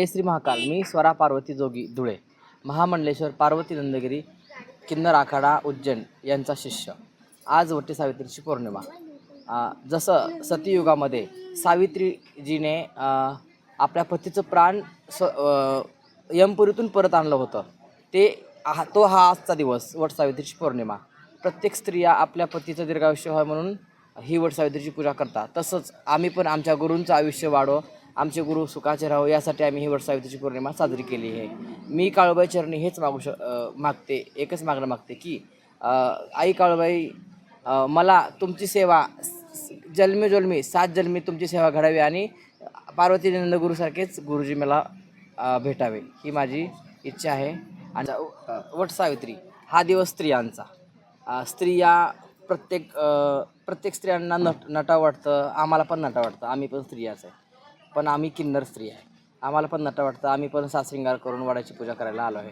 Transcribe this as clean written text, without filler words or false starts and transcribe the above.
जय श्री महाकाल. मी स्वरा पार्वती जोगी धुळे, महामंडलेश्वर पार्वती नंदगिरी किन्नर आखाडा उज्जैन यांचा शिष्य. आज वट्टी सावित्रीची पौर्णिमा. जसं सतीयुगामध्ये सावित्रीजीने आपल्या पतीचं प्राण यमपुरीतून परत आणलं होतं, हा आजचा दिवस वट सावित्रीची पौर्णिमा. प्रत्येक स्त्रिया आपल्या पतीचं दीर्घायुष्य व्हावं म्हणून ही वट सावित्रीची पूजा करतात. तसंच आम्ही पण आमच्या गुरूंचं आयुष्य वाढो, आमचे गुरु सुखाचे राहो, यासाठी आम्ही ही वट सावित्रीची पौर्णिमा साजरी केली आहे. मी काळूबाई चरणी हेच मागते, एकच मागणं मागते की आई काळूबाई, मला तुमची सेवा जन्मोजन्मी 7 जन्मी तुमची सेवा घडावी आणि पार्वती नंद गुरुसारखेच गुरुजी मला भेटावे, ही माझी इच्छा आहे. आणि वट सावित्री हा दिवस स्त्रियांचा. स्त्रिया प्रत्येक स्त्रियांना नटावं वाटतं. आम्हाला पण नटावं वाटतं, आम्ही पण स्त्रियाच आहे, पण आम्ही किन्नर स्त्री आहे. आम्हाला पण नटावं वाटतं, आम्ही पण साजशृंगार करून वडाची पूजा करायला आलो आहे.